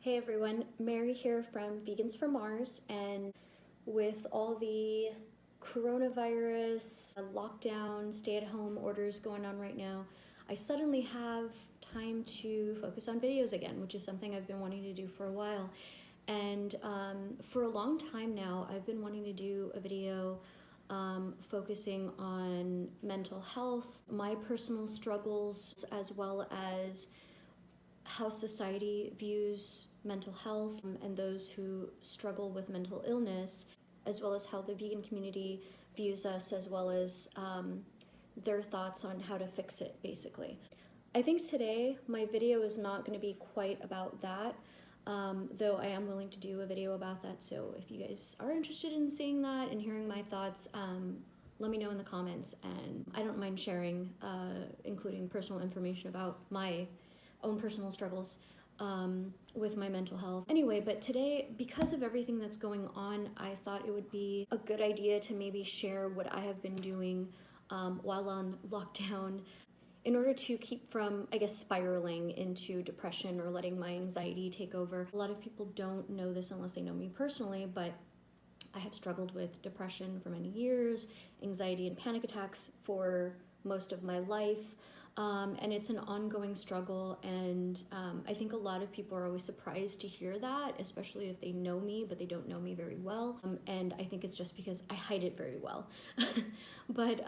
Hey everyone, Mary here from Vegans for Mars, and with all the coronavirus, lockdown, stay-at-home orders going on right now, I suddenly have time to focus on videos again, which is something I've been wanting to do for a while. And for a long time now, I've been wanting to do a video focusing on mental health, my personal struggles, as well as how society views mental health and those who struggle with mental illness, as well as how the vegan community views us, as well as their thoughts on how to fix it, basically. I think today my video is not going to be quite about that, though I am willing to do a video about that. So if you guys are interested in seeing that and hearing my thoughts, let me know in the comments, and I don't mind sharing, including personal information about my own personal struggles with my mental health. Anyway, but today, because of everything that's going on, I thought it would be a good idea to maybe share what I have been doing while on lockdown in order to keep from, I guess, spiraling into depression or letting my anxiety take over. A lot of people don't know this unless they know me personally, but I have struggled with depression for many years, anxiety and panic attacks for most of my life. And it's an ongoing struggle, and I think a lot of people are always surprised to hear that, especially if they know me, but they don't know me very well. And I think it's just because I hide it very well. But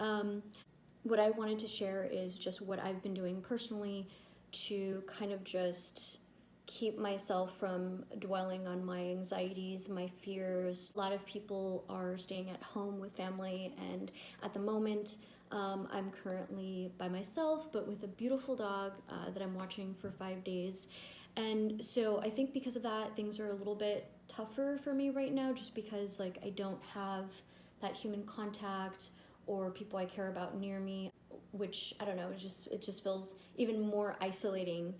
what I wanted to share is just what I've been doing personally to kind of just keep myself from dwelling on my anxieties, my fears. A lot of people are staying at home with family, and at the moment, I'm currently by myself, but with a beautiful dog that I'm watching for 5 days. And so I think because of that, things are a little bit tougher for me right now, just because like I don't have that human contact or people I care about near me, which I don't know, it just feels even more isolating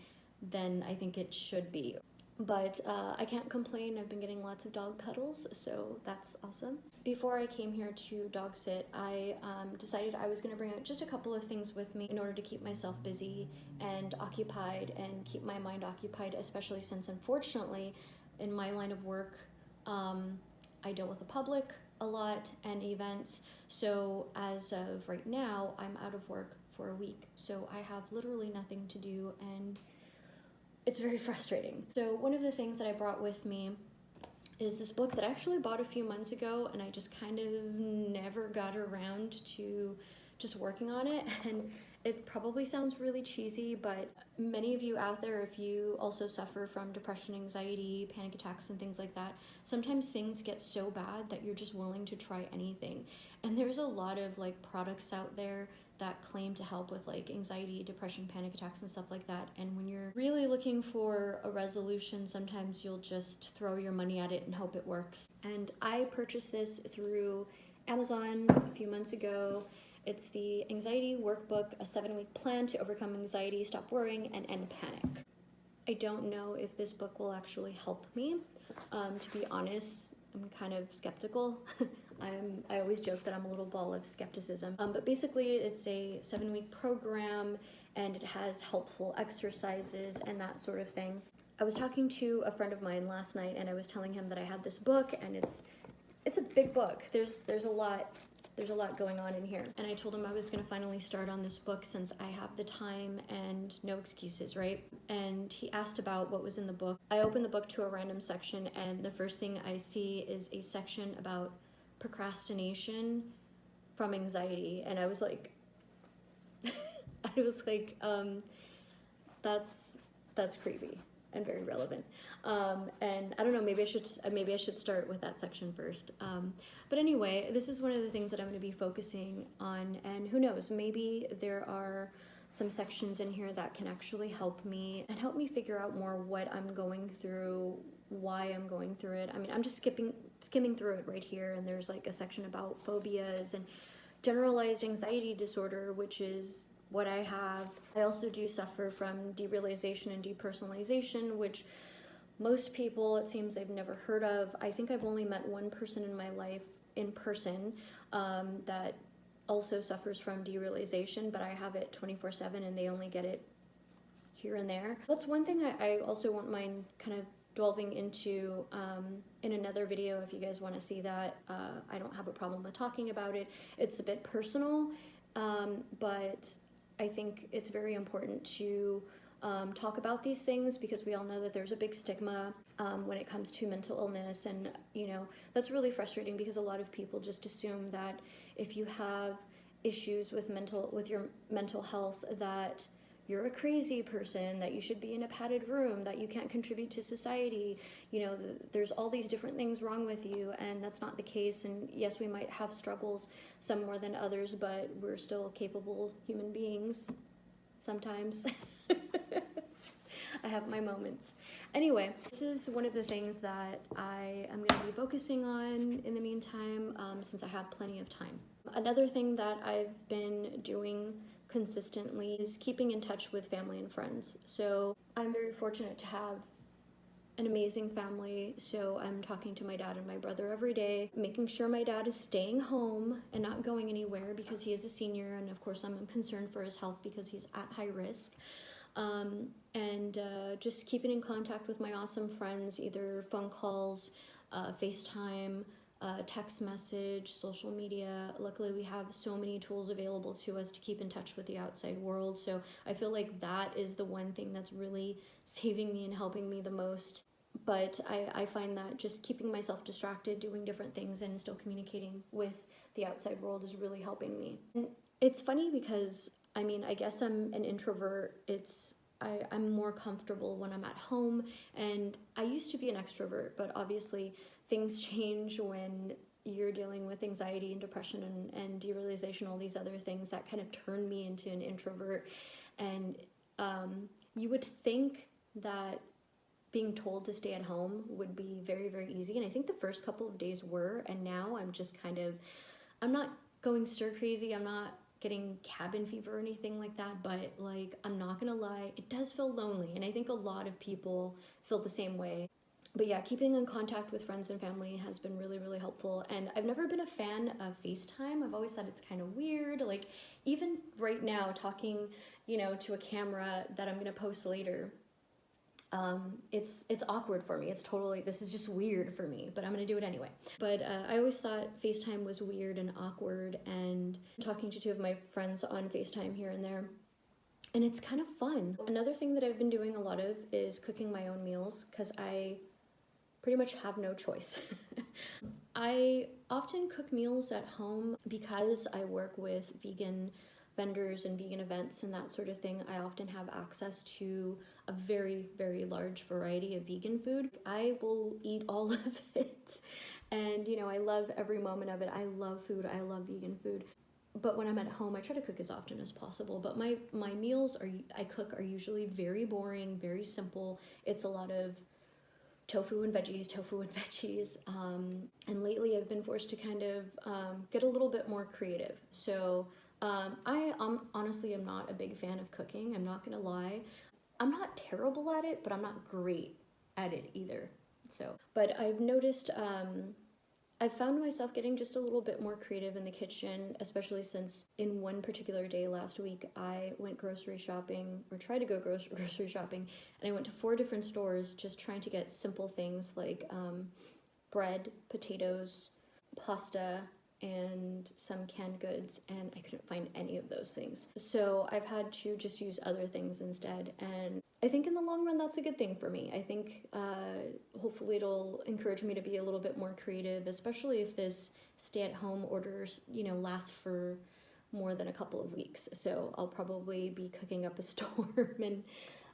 than I think it should be. But I can't complain. I've been getting lots of dog cuddles, so that's awesome. Before I came here to dog sit, I decided I was going to bring out just a couple of things with me in order to keep myself busy and occupied and keep my mind occupied, especially since, unfortunately, in my line of work, I deal with the public a lot and events. So as of right now, I'm out of work for a week. So I have literally nothing to do, and it's very frustrating. So one of the things that I brought with me is this book that I actually bought a few months ago, and I just kind of never got around to just working on it. And it probably sounds really cheesy, but many of you out there, if you also suffer from depression, anxiety, panic attacks, and things like that, sometimes things get so bad that you're just willing to try anything. And there's a lot of like products out there that claim to help with like anxiety, depression, panic attacks, and stuff like that. And when you're really looking for a resolution, sometimes you'll just throw your money at it and hope it works. And I purchased this through Amazon a few months ago. It's the Anxiety Workbook, a 7-week plan to overcome anxiety, stop worrying, and end panic. I don't know if this book will actually help me. To be honest, I'm kind of skeptical. I always joke that I'm a little ball of skepticism. But basically, it's a 7-week program, and it has helpful exercises and that sort of thing. I was talking to a friend of mine last night, and I was telling him that I had this book, and it's a big book. There's a lot going on in here. And I told him I was going to finally start on this book since I have the time and no excuses, right? And he asked about what was in the book. I opened the book to a random section, and the first thing I see is a section about procrastination from anxiety. And I was like, that's creepy and very relevant. And I don't know, maybe I should start with that section first. But anyway, this is one of the things that I'm going to be focusing on, and who knows, maybe there are some sections in here that can actually help me and help me figure out more what I'm going through, why I'm going through it. I mean, I'm just skimming through it right here, and there's like a section about phobias and generalized anxiety disorder, which is what I have. I also do suffer from derealization and depersonalization, which most people, it seems, I've never heard of. I think I've only met one person in my life in person that also suffers from derealization, but I have it 24/7, and they only get it here and there. That's one thing I also won't mind kind of delving into in another video. If you guys want to see that, I don't have a problem with talking about it. It's a bit personal, but I think it's very important to talk about these things, because we all know that there's a big stigma when it comes to mental illness, and that's really frustrating, because a lot of people just assume that if you have issues with your mental health, that you're a crazy person, that you should be in a padded room, that you can't contribute to society. There's all these different things wrong with you, and that's not the case. And yes, we might have struggles, some more than others, but we're still capable human beings sometimes. I have my moments. Anyway, this is one of the things that I am going to be focusing on in the meantime, since I have plenty of time. Another thing that I've been doing consistently is keeping in touch with family and friends. So I'm very fortunate to have an amazing family, so I'm talking to my dad and my brother every day, making sure my dad is staying home and not going anywhere, because he is a senior, and of course I'm concerned for his health because he's at high risk. And just keeping in contact with my awesome friends, either phone calls, FaceTime, text message, social media. Luckily, we have so many tools available to us to keep in touch with the outside world. So I feel like that is the one thing that's really saving me and helping me the most. But I find that just keeping myself distracted, doing different things, and still communicating with the outside world is really helping me. And it's funny because, I guess I'm an introvert. I'm more comfortable when I'm at home, and I used to be an extrovert, but obviously things change when you're dealing with anxiety and depression and derealization, all these other things that kind of turn me into an introvert. And you would think that being told to stay at home would be very, very easy. And I think the first couple of days were, and now I'm just I'm not going stir crazy. I'm not getting cabin fever or anything like that, but I'm not gonna lie, it does feel lonely, and I think a lot of people feel the same way. But yeah, keeping in contact with friends and family has been really, really helpful. And I've never been a fan of FaceTime. I've always thought it's kind of weird. Even right now, talking, to a camera that I'm gonna post later, it's awkward for me. It's totally, this is just weird for me, but I'm gonna do it anyway. But I always thought FaceTime was weird and awkward, and talking to two of my friends on FaceTime here and there, and it's kind of fun. Another thing that I've been doing a lot of is cooking my own meals, because I pretty much have no choice. I often cook meals at home because I work with vegan vendors and vegan events and that sort of thing. I often have access to a very, very large variety of vegan food. I will eat all of it, and I love every moment of it. I love food. I love vegan food. But when I'm at home, I try to cook as often as possible. But my meals I cook are usually very boring, very simple. It's a lot of tofu and veggies. And lately I've been forced to kind of get a little bit more creative. So I honestly am not a big fan of cooking. I'm not gonna lie. I'm not terrible at it, but I'm not great at it either. But I've noticed, I've found myself getting just a little bit more creative in the kitchen, especially since in one particular day last week, I went grocery shopping, or tried to go grocery shopping, and I went to 4 different stores just trying to get simple things like bread, potatoes, pasta, and some canned goods, and I couldn't find any of those things. So I've had to just use other things instead, and I think in the long run that's a good thing for me. I think hopefully it'll encourage me to be a little bit more creative, especially if this stay-at-home orders, lasts for more than a couple of weeks. So I'll probably be cooking up a storm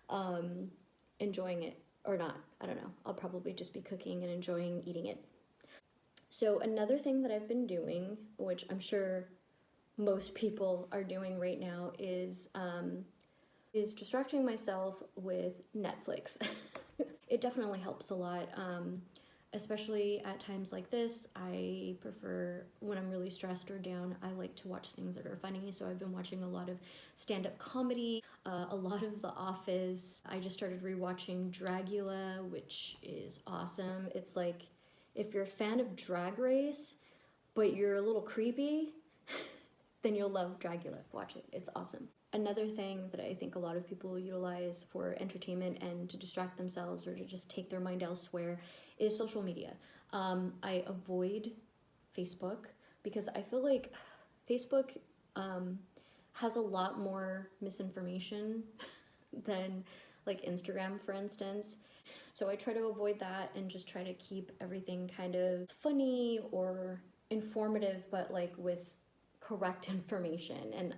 and enjoying it, or not, I don't know. I'll probably just be cooking and enjoying eating it. So another thing that I've been doing, which I'm sure most people are doing right now, is distracting myself with Netflix. It definitely helps a lot, especially at times like this. I prefer, when I'm really stressed or down, I like to watch things that are funny. So I've been watching a lot of stand-up comedy, a lot of The Office. I just started rewatching Dragula, which is awesome. It's like, if you're a fan of Drag Race, but you're a little creepy, then you'll love Dragula. Watch it, it's awesome. Another thing that I think a lot of people utilize for entertainment and to distract themselves or to just take their mind elsewhere is social media. I avoid Facebook because I feel like Facebook has a lot more misinformation than like Instagram, for instance. So I try to avoid that and just try to keep everything kind of funny or informative, but like with correct information. And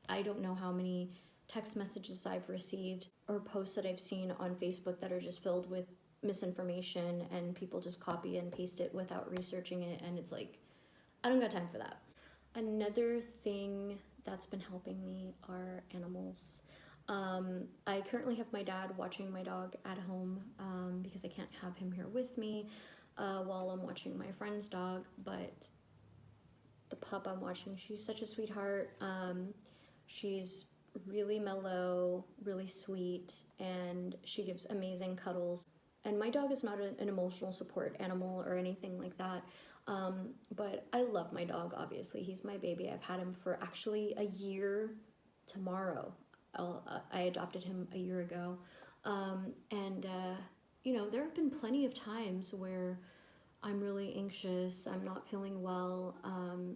I don't know how many text messages I've received or posts that I've seen on Facebook that are just filled with misinformation and people just copy and paste it without researching it, and it's like, I don't got time for that. Another thing that's been helping me are animals. I currently have my dad watching my dog at home because I can't have him here with me while I'm watching my friend's dog, but the pup I'm watching, she's such a sweetheart. She's really mellow, really sweet, and she gives amazing cuddles. And my dog is not an emotional support animal or anything like that. But I love my dog, obviously. He's my baby. I've had him for actually a year tomorrow. I adopted him a year ago. You know, there have been plenty of times where I'm really anxious, I'm not feeling well,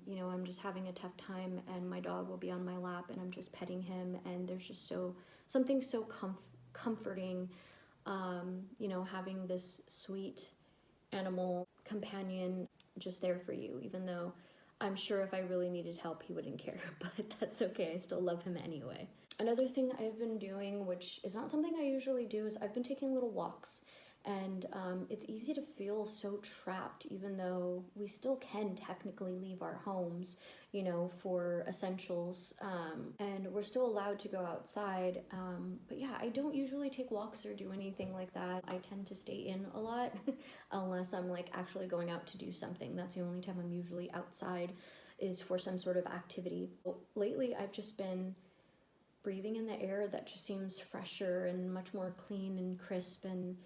you know, I'm just having a tough time, and my dog will be on my lap and I'm just petting him, and there's just something so comforting, you know, having this sweet animal companion just there for you, even though I'm sure if I really needed help he wouldn't care, but that's okay, I still love him anyway. Another thing I've been doing, which is not something I usually do, is I've been taking little walks. And it's easy to feel so trapped, even though we still can technically leave our homes, you know, for essentials. And we're still allowed to go outside. But yeah, I don't usually take walks or do anything like that. I tend to stay in a lot unless I'm like actually going out to do something. That's the only time I'm usually outside, is for some sort of activity. Lately, I've just been breathing in the air that just seems fresher and much more clean and crisp, and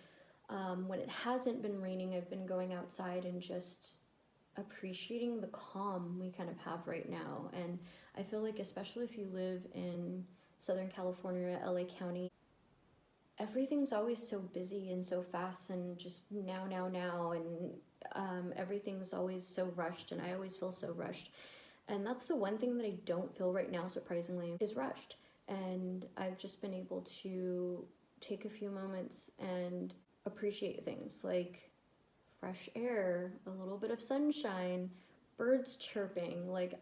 when it hasn't been raining, I've been going outside and just appreciating the calm we kind of have right now. And I feel like, especially if you live in Southern California, LA County, everything's always so busy and so fast and just now, and everything's always so rushed, and I always feel so rushed. And that's the one thing that I don't feel right now, surprisingly, is rushed. And I've just been able to take a few moments and appreciate things like fresh air, a little bit of sunshine, birds chirping. Like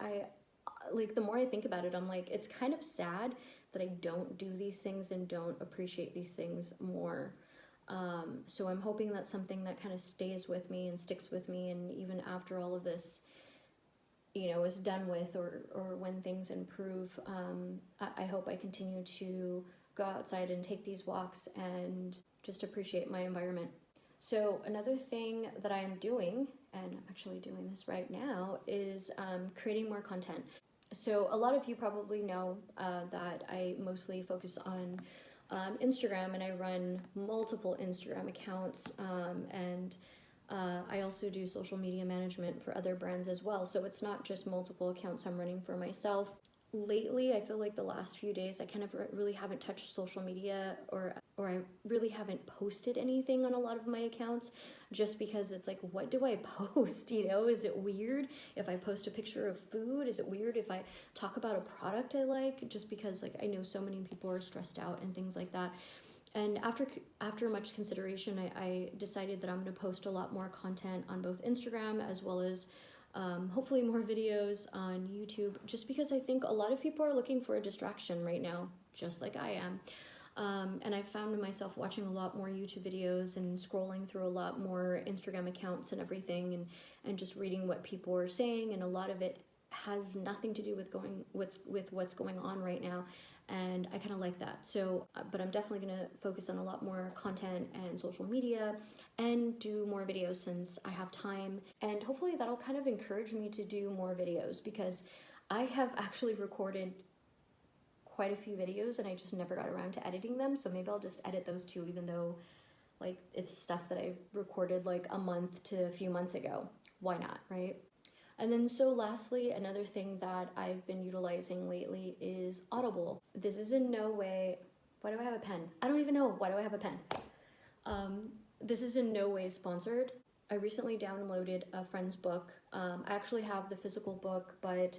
the more I think about it, I'm like, it's kind of sad that I don't do these things and don't appreciate these things more. So I'm hoping that's something that kind of stays with me and sticks with me, and even after all of this, you know, is done with, or when things improve, I hope I continue to go outside and take these walks and just appreciate my environment. So another thing that I am doing, and I'm actually doing this right now, is creating more content. So a lot of you probably know that I mostly focus on Instagram, and I run multiple Instagram accounts, and I also do social media management for other brands as well. So it's not just multiple accounts I'm running for myself. Lately, I feel like the last few days I kind of really haven't touched social media, or I really haven't posted anything on a lot of my accounts, just because it's like, what do I post? You know, is it weird if I post a picture of food? Is it weird if I talk about a product I like? Just because like I know so many people are stressed out and things like that. And after much consideration, I decided that I'm going to post a lot more content on both Instagram as well as hopefully more videos on YouTube, just because I think a lot of people are looking for a distraction right now, just like I am. And I found myself watching a lot more YouTube videos and scrolling through a lot more Instagram accounts and everything, and just reading what people are saying, and a lot of it has nothing to do with what's going on right now. And I kind of like that. So, but I'm definitely going to focus on a lot more content and social media and do more videos since I have time. And hopefully that'll kind of encourage me to do more videos, because I have actually recorded quite a few videos and I just never got around to editing them. So maybe I'll just edit those too, even though like it's stuff that I recorded like a month to a few months ago. Why not, right? And then so lastly, another thing that I've been utilizing lately is Audible. This is in no way, why do I have a pen? I don't even know, why do I have a pen? This is in no way sponsored. I recently downloaded a friend's book. I actually have the physical book, but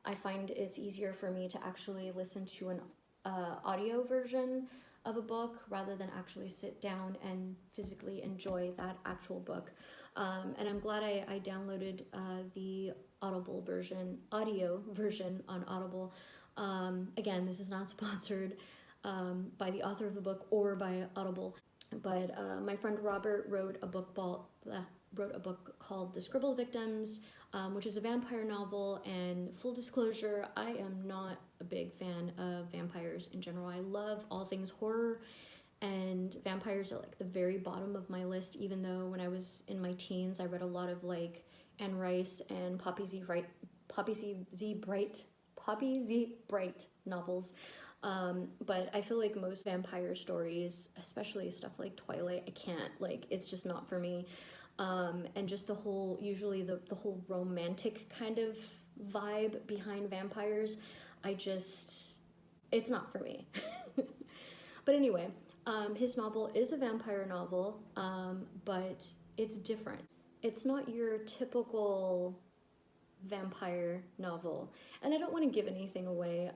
I find it's easier for me to actually listen to an audio version of a book rather than actually sit down and physically enjoy that actual book. And I'm glad I downloaded the audio version on Audible. Again, this is not sponsored by the author of the book or by Audible, but my friend Robert wrote a book called The Scribbled Victims, which is a vampire novel. And full disclosure, I am not a big fan of vampires in general. I love all things horror, and vampires are like the very bottom of my list, even though when I was in my teens I read a lot of like Anne Rice and Poppy Z Bright novels. But I feel like most vampire stories, especially stuff like Twilight, I can't, like, it's just not for me. And just the whole whole romantic kind of vibe behind vampires, it's not for me. But anyway, his novel is a vampire novel, but it's different. It's not your typical vampire novel, and I don't want to give anything away,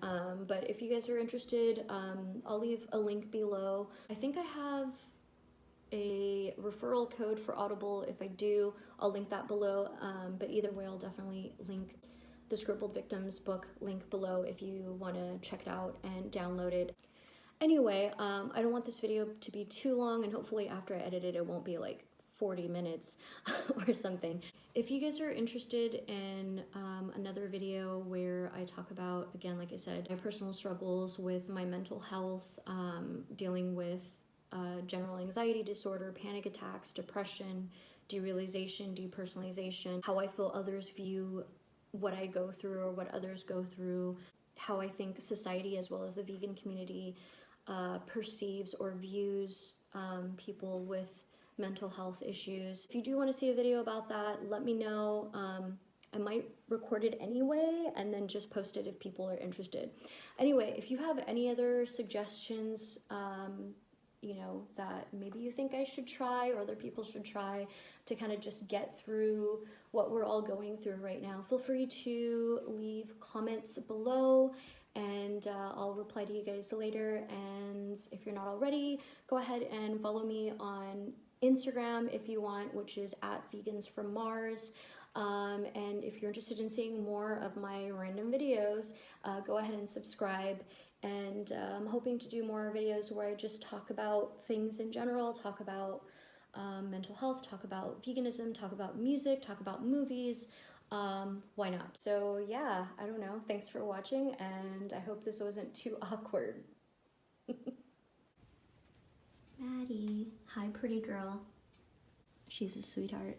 but if you guys are interested, I'll leave a link below. I think I have a referral code for Audible. If I do, I'll link that below, but either way I'll definitely link the Scribbled Victims book link below if you want to check it out and download it. Anyway, I don't want this video to be too long, and hopefully after I edit it, it won't be like 40 minutes or something. If you guys are interested in another video where I talk about, again, like I said, my personal struggles with my mental health, dealing with general anxiety disorder, panic attacks, depression, derealization, depersonalization, how I feel others view what I go through or what others go through, how I think society as well as the vegan community perceives or views people with mental health issues. If you do want to see a video about that, let me know. I might record it anyway and then just post it if people are interested. Anyway, if you have any other suggestions, you know, that maybe you think I should try or other people should try to kind of just get through what we're all going through right now, feel free to leave comments below, and I'll reply to you guys later. And if you're not already, go ahead and follow me on Instagram if you want, which is @vegansfrommars. And if you're interested in seeing more of my random videos, go ahead and subscribe. And I'm hoping to do more videos where I just talk about things in general, talk about mental health, talk about veganism, talk about music, talk about movies. Why not? So yeah, I don't know. Thanks for watching, and I hope this wasn't too awkward. Maddie, hi pretty girl. She's a sweetheart.